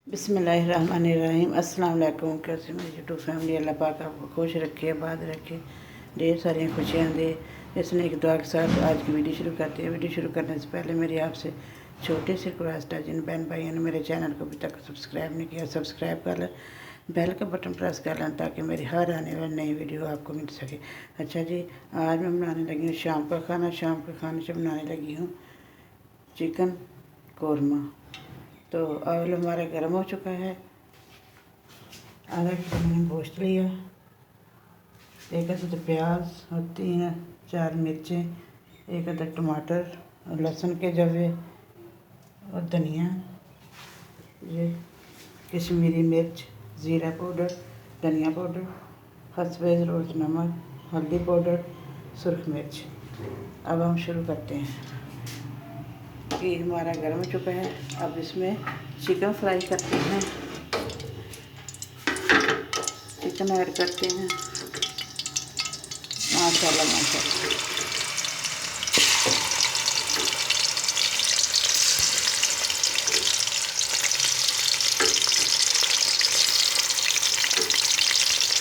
बिस्मिल्लाहिर्रहमानिर्रहीम। अस्सलाम वालेकुम। कैसे मेरी यूट्यूब फैमिली, अल्लाह पाक आपको खुश रखे, आबाद रखे, ढेर सारी खुशियाँ दे। इसने एक दुआ के साथ आज की वीडियो शुरू करते हैं। वीडियो शुरू करने से पहले मेरी आपसे छोटी सी रिक्वेस्ट है, जिन बहन भाइयों ने मेरे चैनल को अभी तक सब्सक्राइब नहीं किया, सब्सक्राइब कर लें, बेल का बटन प्रेस कर लें ताकि मेरी हर आने वाली नई वीडियो आपको मिल सके। अच्छा जी, आज मैं बनाने लगी हूँ शाम का खाना। शाम के खाने से बनाने लगी हूँ चिकन कौरमा। तो ऑयल हमारा गर्म हो चुका है। आधा किलो मैंने गोश्त लिया, एक अदद प्याज और 3-4 मिर्चें, एक अदद टमाटर और लहसुन के जवे और धनिया, ये कश्मीरी मिर्च, ज़ीरा पाउडर, धनिया पाउडर, हसबे ज़रूरत नमक, हल्दी पाउडर, सुरख मिर्च। अब हम शुरू करते हैं। ये हमारा गर्म हो चुका है। अब इसमें चिकन फ्राई करते हैं। चिकन ऐड करते हैं। माशाल्लाह माशाल्लाह।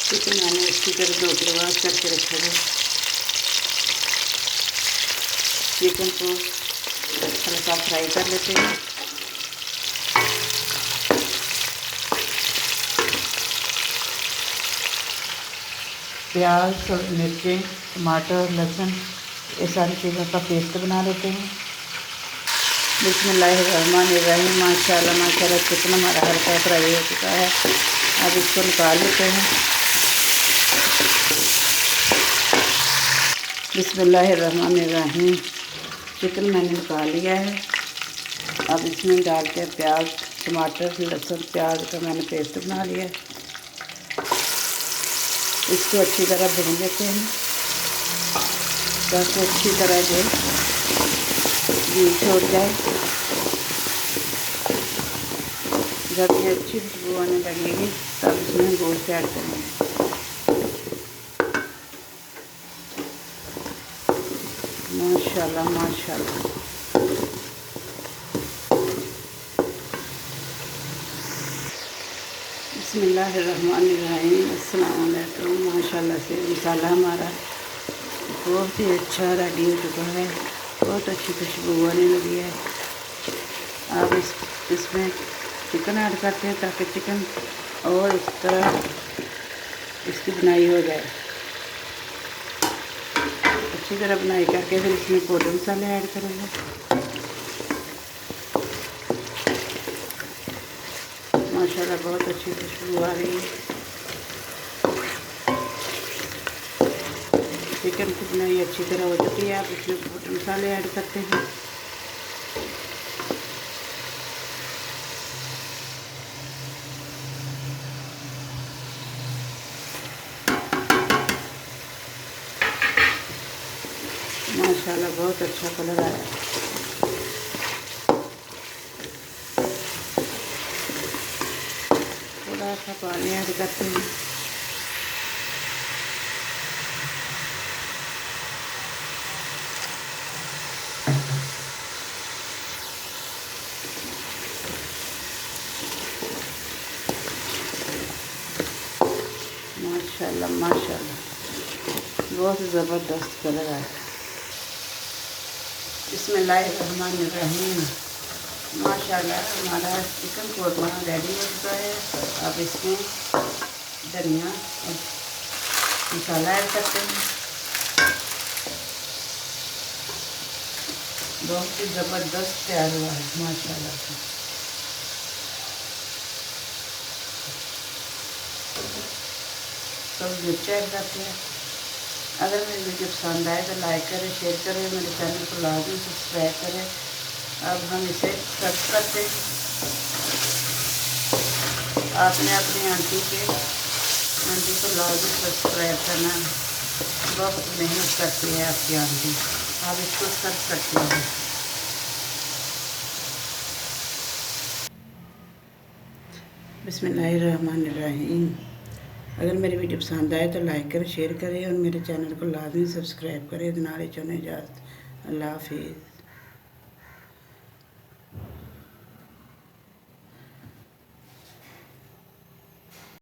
चिकन मैंने अच्छी तरह 2-3 बार करके रखा है। चिकन को हल्का फ्राई कर लेते हैं। प्याज और मिर्चें, टमाटर, लहसुन, ये सारी चीज़ों का पेस्ट बना लेते हैं। बिस्मिल्लाहिर्रहमानिर्रहीम। माशाल्लाह माशाल्लाह, चिकन हमारा हल्का फ्राई हो चुका है। अब इसको निकाल लेते हैं। बिस्मिल्लाहिर्रहमानिर्रहीम। चिकन मैंने निकाल लिया है। अब इसमें डालते हैं प्याज, टमाटर, लहसुन, प्याज का मैंने पेस्ट बना लिया है। इसको अच्छी तरह भून लेते हैं ताकि अच्छी तरह जो घी छोड़ जाए। जब ये अच्छी खुशबू आने लगेगी तब इसमें गोश्त ऐड करेंगे। माशाल्लाह माशाल्लाह। बिस्मिल्लाहिर्रहमानिर्रहीम। अस्सलाम वालेकुम। माशाल्लाह से मसाला हमारा बहुत ही अच्छा रेडी हो चुका है। बहुत अच्छी खुशबू आने लगी है। अब इसमें चिकन ऐड करते हैं ताकि चिकन और इस तरह इसकी बुनाई हो जाए। अच्छी तरह बुनाई करके फिर इसमें पाउडर मसाले ऐड करेंगे। माशाल्लाह बहुत अच्छी खुशबू आ रही है। चिकन की बुनाई अच्छी तरह हो चुकी है। आप इसमें पाउडर मसाले ऐड करते हैं। माशाल्लाह बहुत अच्छा कलर आया है। थोड़ा सा पानी ऐड करते हैं। माशाल्लाह माशाल्लाह बहुत ज़बरदस्त कलर आया। बिस्मिल्लाहिर्रहमानिर्रहीम। माशाल्लाह हमारा चिकन कौरमा रेडी हो चुका है। अब इसमें धनिया और मसाला ऐड करते हैं। बहुत ही ज़बरदस्त तैयार हुआ है माशाल्लाह से। सब मिर्च ऐड करते हैं। अगर मेरी वीडियो पसंद आए तो लाइक करें, शेयर करें, मेरे चैनल को लाजमी सब्सक्राइब करें। अब हम इसे सर्व करते हैं। आपने अपनी आंटी को लाजमी सब्सक्राइब करना है। बहुत मेहनत करती है आपकी आंटी। आप इसको सर्व करते हैं। बिस्मिल्लाहिर्रहमानिर्रहीम। अगर मेरी वीडियो पसंद आए तो लाइक करें, शेयर करें और मेरे चैनल को लाजमी सब्सक्राइब करें। नाले चुने इजाज़त। अल्लाह हाफिज़।